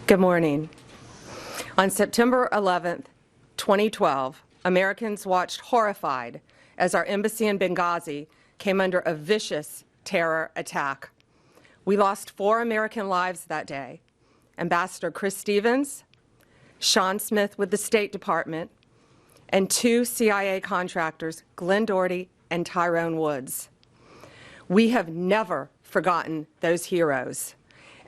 Good morning. On September 11th, 2012, Americans watched horrified as our embassy in Benghazi came under a vicious terror attack. We lost 4 American lives that day. Ambassador Chris Stevens, Sean Smith with the State Department, and 2 CIA contractors, Glenn Doherty and Tyrone Woods. We have never forgotten those heroes,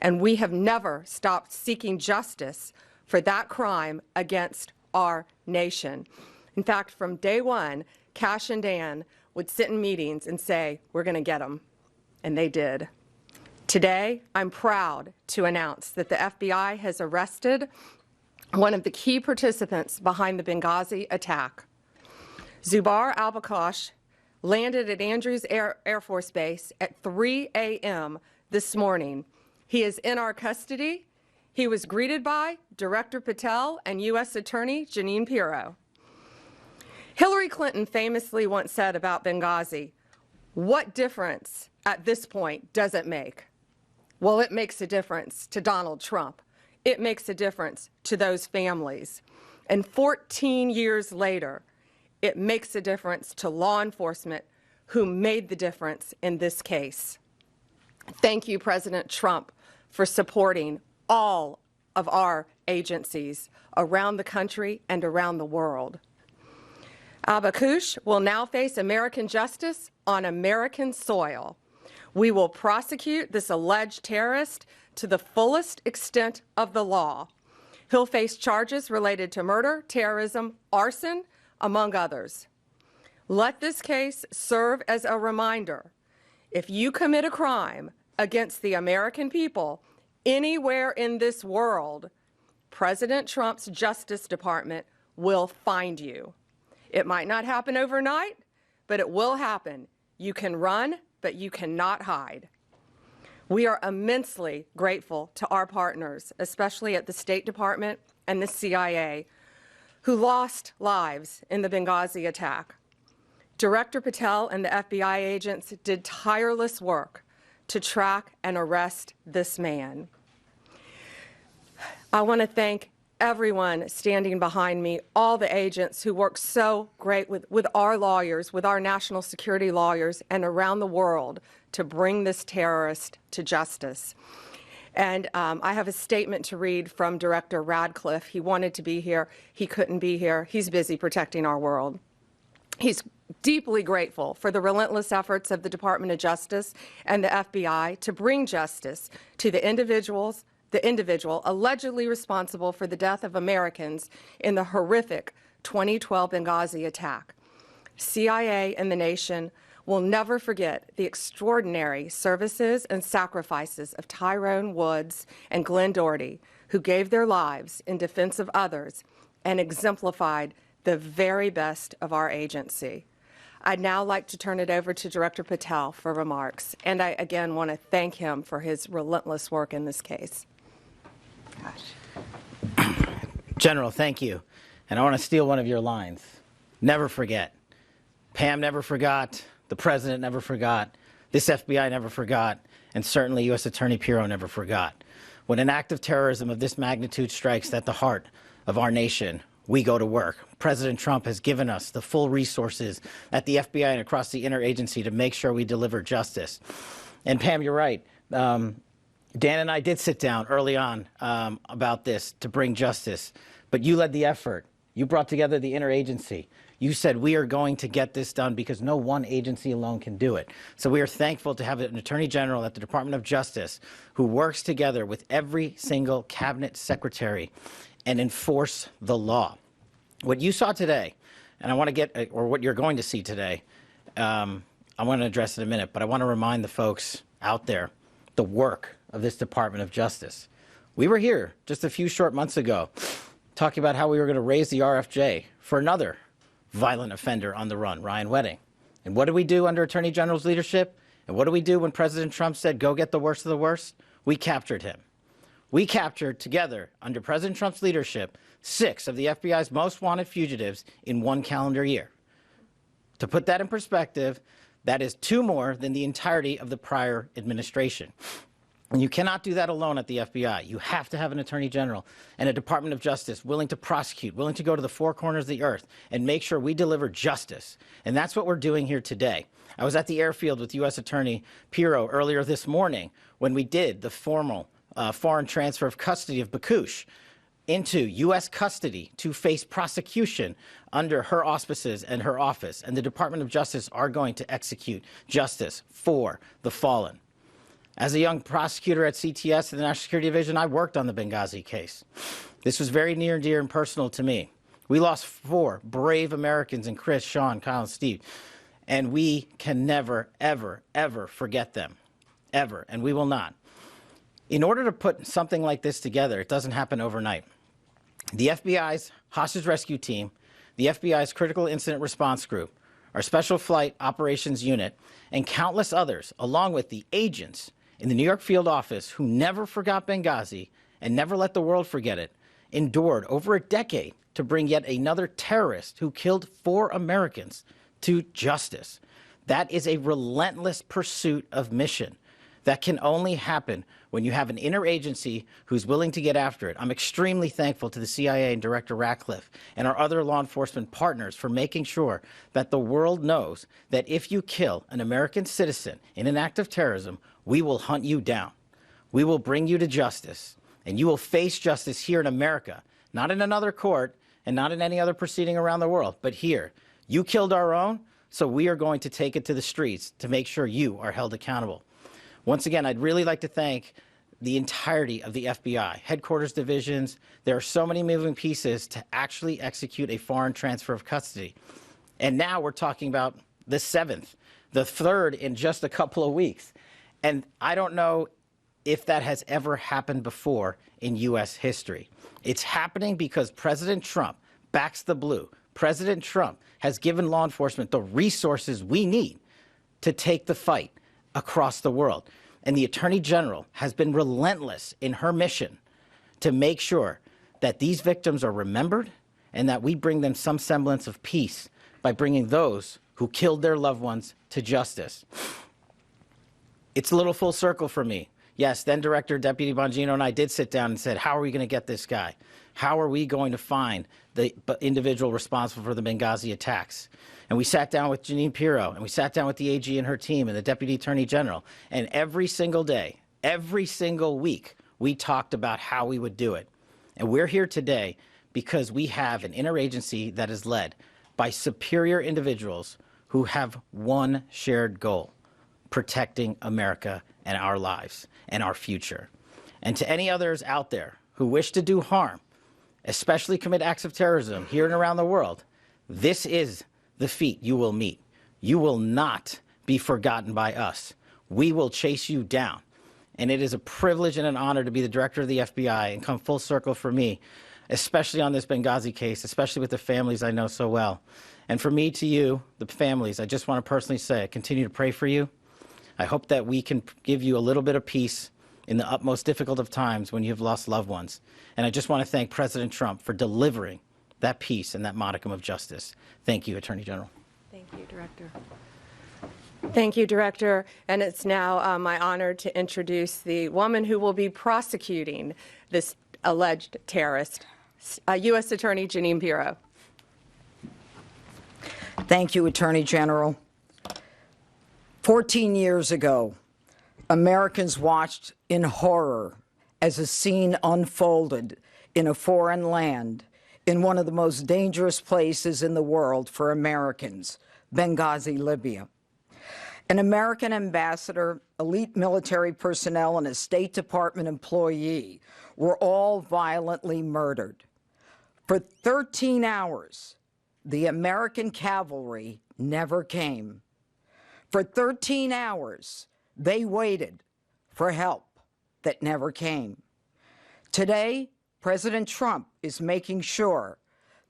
and we have never stopped seeking justice for that crime against our nation. In fact, from day one, Kash and Dan would sit in meetings and say, "We're going to get them," and they did. Today, I'm proud to announce that the FBI has arrested one of the key participants behind the Benghazi attack. Zubayr Al-Bakoush landed at Andrews Air Force Base at 3 a.m. this morning. He is in our custody. He was greeted by Director Patel and U.S. Attorney Jeanine Pirro. Hillary Clinton famously once said about Benghazi, "What difference at this point does it make?" Well, it makes a difference to Donald Trump. It makes a difference to those families. And 14 years later, it makes a difference to law enforcement who made the difference in this case. Thank you, President Trump, for supporting all of our agencies around the country and around the world. Al-Bakoush will now face American justice on American soil. We will prosecute this alleged terrorist to the fullest extent of the law. He'll face charges related to murder, terrorism, arson, among others. Let this case serve as a reminder. If you commit a crime against the American people anywhere in this world, President Trump's Justice Department will find you. It might not happen overnight, but it will happen. You can run, but you cannot hide. We are immensely grateful to our partners, especially at the State Department and the CIA, who lost lives in the Benghazi attack. Director Patel and the FBI agents did tireless work to track and arrest this man. I want to thank everyone standing behind me, all the agents who worked so great with our lawyers, with our national security lawyers, and around the world to bring this terrorist to justice. And I have a statement to read from Director Radcliffe. He wanted to be here. He couldn't be here. He's busy protecting our world. He's deeply grateful for the relentless efforts of the Department of Justice and the FBI to bring justice to the individual allegedly responsible for the death of Americans in the horrific 2012 Benghazi attack. CIA and the nation will never forget the extraordinary services and sacrifices of Tyrone Woods and Glenn Doherty, who gave their lives in defense of others and exemplified the very best of our agency. I'd now like to turn it over to Director Patel for remarks, and I again want to thank him for his relentless work in this case. Gosh. General, thank you. And I want to steal one of your lines. Never forget. Pam never forgot. The President never forgot. This FBI never forgot. And certainly U.S. Attorney Pirro never forgot. When an act of terrorism of this magnitude strikes at the heart of our nation, we go to work. President Trump has given us the full resources at the FBI and across the interagency to make sure we deliver justice. And Pam, you're right. Dan and I did sit down early on about this to bring justice, but you led the effort. You brought together the interagency. You said we are going to get this done because no one agency alone can do it. So we are thankful to have an Attorney General at the Department of Justice who works together with every single cabinet secretary and enforce the law. What you saw today, and I want to get, or what you're going to see today, I want to address in a minute, but I want to remind the folks out there the work of this Department of Justice. We were here just a few short months ago talking about how we were going to raise the RFJ for another violent offender on the run, Ryan Wedding. And what did we do under Attorney General's leadership? And what did we do when President Trump said, go get the worst of the worst? We captured him. We captured together, under President Trump's leadership, 6 of the FBI's most wanted fugitives in 1 calendar year. To put that in perspective, that is 2 more than the entirety of the prior administration. And you cannot do that alone at the FBI. You have to have an attorney general and a Department of Justice willing to prosecute, willing to go to the four corners of the earth and make sure we deliver justice. And that's what we're doing here today. I was at the airfield with U.S. Attorney Pirro earlier this morning when we did the formal foreign transfer of custody of Bakoush into U.S. custody to face prosecution under her auspices and her office. And the Department of Justice are going to execute justice for the fallen. As a young prosecutor at CTS in the National Security Division, I worked on the Benghazi case. This was very near and dear and personal to me. We lost 4 brave Americans in Chris, Sean, Kyle, and Steve. And we can never, ever, ever forget them. Ever. And we will not. In order to put something like this together, it doesn't happen overnight. The FBI's hostage rescue team, the FBI's critical incident response group, our special flight operations unit, and countless others, along with the agents in the New York field office who never forgot Benghazi and never let the world forget it, endured over a decade to bring yet another terrorist who killed 4 Americans to justice. That is a relentless pursuit of mission that can only happen when you have an interagency who's willing to get after it. I'm extremely thankful to the CIA and Director Ratcliffe and our other law enforcement partners for making sure that the world knows that if you kill an American citizen in an act of terrorism, we will hunt you down. We will bring you to justice, and you will face justice here in America, not in another court and not in any other proceeding around the world, but here. You killed our own, so we are going to take it to the streets to make sure you are held accountable. Once again, I'd really like to thank the entirety of the FBI, headquarters divisions. There are so many moving pieces to actually execute a foreign transfer of custody. And now we're talking about the 7th, the 3rd in just a couple of weeks. And I don't know if that has ever happened before in U.S. history. It's happening because President Trump backs the blue. President Trump has given law enforcement the resources we need to take the fight across the world. And the Attorney General has been relentless in her mission to make sure that these victims are remembered and that we bring them some semblance of peace by bringing those who killed their loved ones to justice. It's a little full circle for me. Yes, then Director Deputy Bongino and I did sit down and said, how are we going to get this guy? How are we going to find the individual responsible for the Benghazi attacks? And we sat down with Jeanine Pirro, and we sat down with the AG and her team and the Deputy Attorney General. And every single day, every single week, we talked about how we would do it. And we're here today because we have an interagency that is led by superior individuals who have one shared goal: protecting America and our lives and our future. And to any others out there who wish to do harm, especially commit acts of terrorism here and around the world, this is the feat you will meet. You will not be forgotten by us. We will chase you down. And it is a privilege and an honor to be the director of the FBI and come full circle for me, especially on this Benghazi case, especially with the families I know so well. And for me to you, the families, I just want to personally say, I continue to pray for you. I hope that we can give you a little bit of peace in the utmost difficult of times when you have lost loved ones. And I just want to thank President Trump for delivering that peace and that modicum of justice. Thank you, Attorney General. Thank you, Director. Thank you, Director. And it's now my honor to introduce the woman who will be prosecuting this alleged terrorist, U.S. Attorney Jeanine Pirro. Thank you, Attorney General. 14 years ago, Americans watched in horror as a scene unfolded in a foreign land, in one of the most dangerous places in the world for Americans, Benghazi, Libya. An American ambassador, elite military personnel, and a State Department employee were all violently murdered. For 13 hours, the American cavalry never came. For 13 hours, they waited for help that never came. Today, President Trump is making sure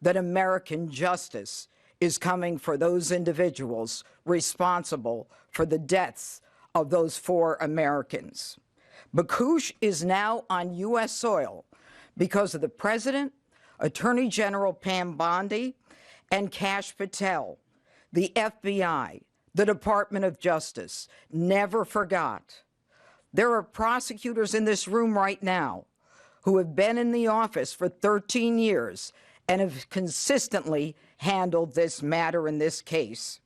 that American justice is coming for those individuals responsible for the deaths of those 4 Americans. Bakoush is now on U.S. soil because of the President, Attorney General Pam Bondi, and Kash Patel. The FBI, the Department of Justice, never forgot. There are prosecutors in this room right now who have been in the office for 13 years and have consistently handled this matter in this case.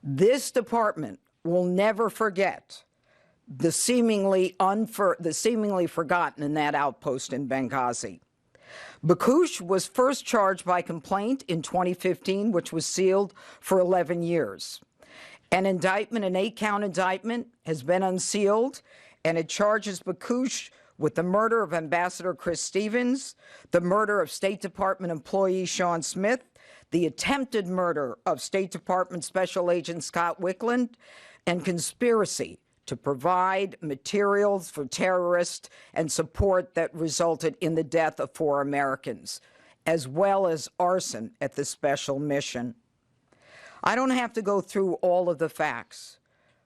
This department will never forget the seemingly forgotten in that outpost in Benghazi. Bakoush was first charged by complaint in 2015, which was sealed for 11 years. An indictment, an 8-count indictment, has been unsealed, and it charges Bakoush with the murder of Ambassador Chris Stevens, the murder of State Department employee Sean Smith, the attempted murder of State Department Special Agent Scott Wickland, and conspiracy to provide materials for terrorists and support that resulted in the death of 4 Americans, as well as arson at the special mission. I don't have to go through all of the facts,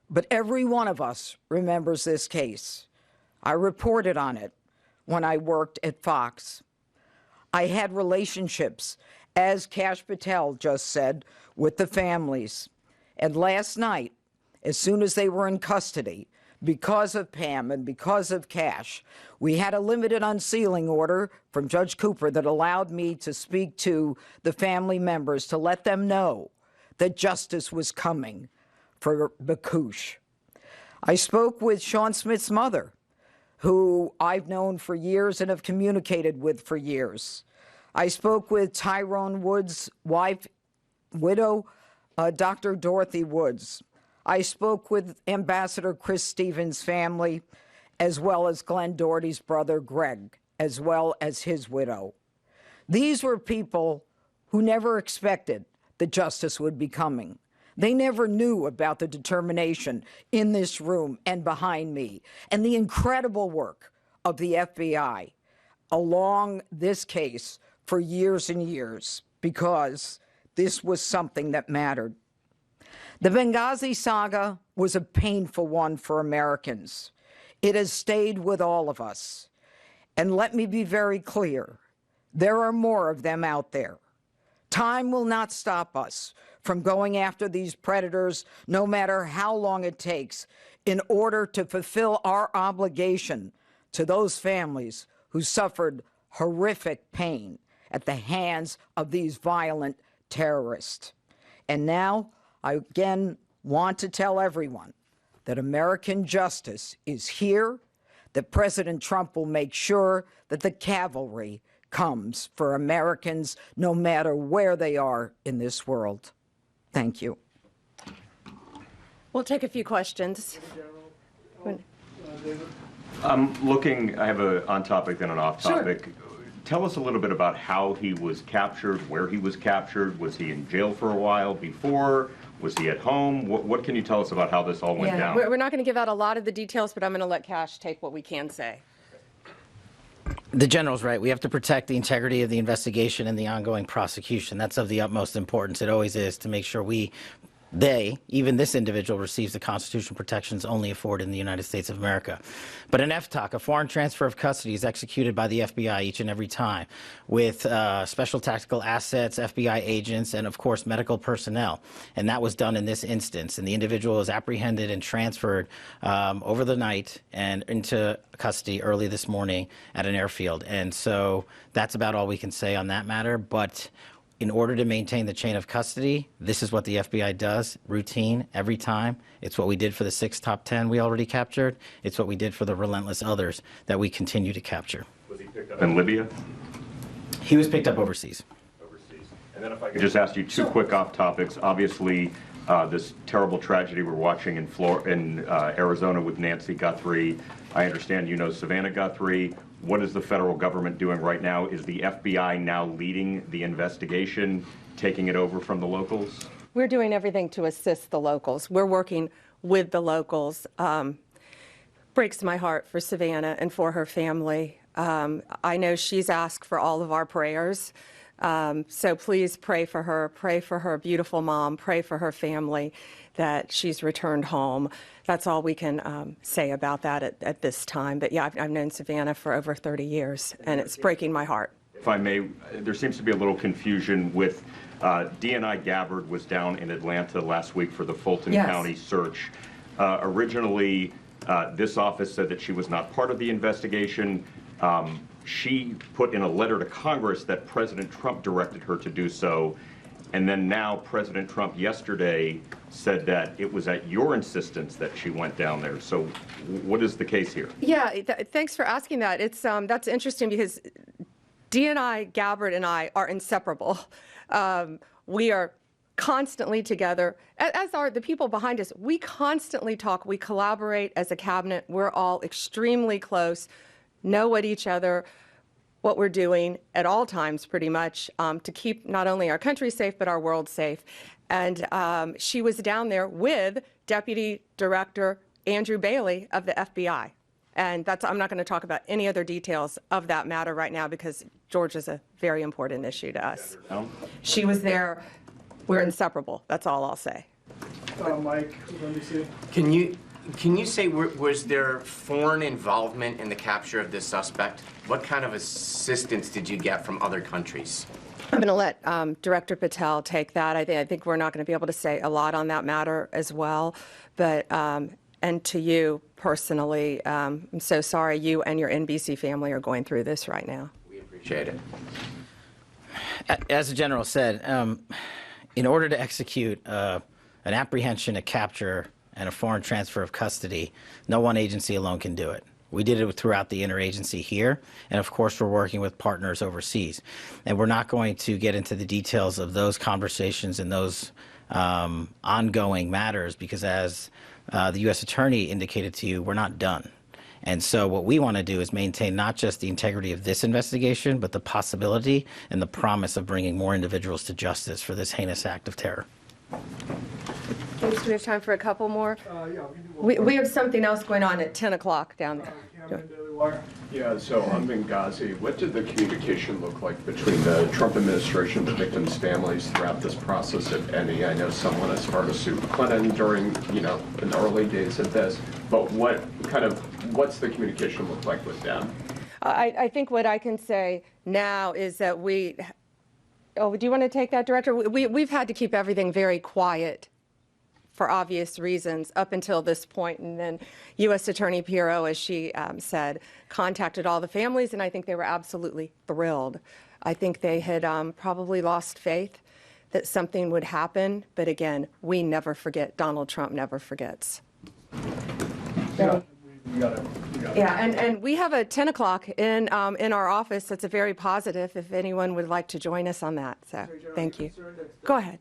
but every one of us remembers this case. I reported on it when I worked at Fox. I had relationships, as Kash Patel just said, with the families. And last night, as soon as they were in custody, because of Pam and because of Kash, we had a limited unsealing order from Judge Cooper that allowed me to speak to the family members to let them know that justice was coming for Bakoush. I spoke with Sean Smith's mother, who I've known for years and have communicated with for years. I spoke with Tyrone Woods' widow, Dr. Dorothy Woods. I spoke with Ambassador Chris Stevens' family, as well as Glenn Doherty's brother, Greg, as well as his widow. These were people who never expected that justice would be coming. They never knew about the determination in this room and behind me, and the incredible work of the FBI along this case for years and years, because this was something that mattered. The Benghazi saga was a painful one for Americans. It has stayed with all of us. And let me be very clear, there are more of them out there. Time will not stop us from going after these predators, no matter how long it takes, in order to fulfill our obligation to those families who suffered horrific pain at the hands of these violent terrorists. And now, I again want to tell everyone that American justice is here, that President Trump will make sure that the cavalry comes for Americans no matter where they are in this world. Thank you. We'll take a few questions. I'm looking, I have a on-topic and an off-topic. Sure. Tell us a little bit about how he was captured, where he was captured. Was he in jail for a while before? Was he at home? What can you tell us about how this all went down? We're not going to give out a lot of the details, but I'm going to let Kash take what we can say. The general's right. We have to protect the integrity of the investigation and the ongoing prosecution. That's of the utmost importance. It always is, to make sure even this individual, receives the constitutional protections only afforded in the United States of America. But an FTOC, a foreign transfer of custody, is executed by the FBI each and every time with special tactical assets, FBI agents, and of course medical personnel. And that was done in this instance. And the individual was apprehended and transferred over the night and into custody early this morning at an airfield. And so that's about all we can say on that matter. But in order to maintain the chain of custody, this is what the FBI does, routine, every time. It's what we did for the 6 top 10 we already captured. It's what we did for the relentless others that we continue to capture. Was he picked up in Libya? He was picked up overseas. Overseas. And then if I could just ask you two quick off topics. Obviously, this terrible tragedy we're watching in Arizona with Nancy Guthrie. I understand you know Savannah Guthrie. What is the federal government doing right now? Is the FBI now leading the investigation, taking it over from the locals? We're doing everything to assist the locals. We're working with the locals. Breaks my heart for Savannah and for her family. I know she's asked for all of our prayers. So please pray for her beautiful mom, pray for her family that she's returned home. That's all we can say about that at this time. But yeah, I've known Savannah for over 30 years, and it's breaking my heart. If I may, there seems to be a little confusion with DNI Gabbard was down in Atlanta last week for the Fulton County search. Originally, This office said that she was not part of the investigation. She put in a letter to Congress that President Trump directed her to do so. And then now President Trump yesterday said that it was at your insistence that she went down there. So what is the case here? Yeah, thanks for asking that. It's that's interesting because DNI, Gabbard, and I are inseparable. We are constantly together, as are the people behind us. We constantly talk. We collaborate as a cabinet. We're all extremely close, know what each other, what we're doing at all times, pretty much, to keep not only our country safe, but our world safe. And she was down there with Deputy Director Andrew Bailey of the FBI. And I'm not going to talk about any other details of that matter right now because Georgia's a very important issue to us. She was there. We're inseparable. That's all I'll say. Mike, let me see. Can you say, was there foreign involvement in the capture of this suspect? What kind of assistance did you get from other countries? I'm going to let Director Patel take that. I think we're not going to be able to say a lot on that matter as well. But, and to you personally, I'm so sorry you and your NBC family are going through this right now. We appreciate it. As the general said, in order to execute an apprehension, a capture, and a foreign transfer of custody, no one agency alone can do it. We did it throughout the interagency here, and of course we're working with partners overseas. And we're not going to get into the details of those conversations and those ongoing matters because as the U.S. Attorney indicated to you, we're not done. And so what we want to do is maintain not just the integrity of this investigation, but the possibility and the promise of bringing more individuals to justice for this heinous act of terror. Thanks. Do we have time for a couple more? Yeah, We have something else going on at 10 o'clock down there. Yeah, so on Benghazi, what did the communication look like between the Trump administration and the victims' families throughout this process, if any? I know someone as far as Sue Clinton during, in the early days of this, but what's the communication look like with them? I think what I can say now is that do you want to take that, Director? We've had to keep everything very quiet for obvious reasons up until this point. And then U.S. Attorney Pirro, as she said, contacted all the families, and I think they were absolutely thrilled. I think they had probably lost faith that something would happen. But again, we never forget. Donald Trump never forgets. Yeah, and we have a 10 o'clock in our office that's a very positive if anyone would like to join us on that. So thank you. Go ahead.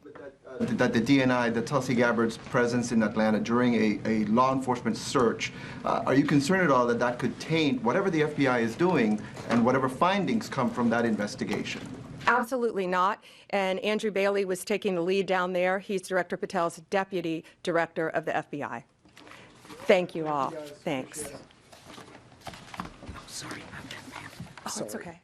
That the DNI, the Tulsi Gabbard's presence in Atlanta during a law enforcement search, are you concerned at all that that could taint whatever the FBI is doing and whatever findings come from that investigation? Absolutely not. And Andrew Bailey was taking the lead down there. He's Director Patel's deputy director of the FBI. Thank you all. Thanks. Sorry about that, ma'am. Oh, it's okay.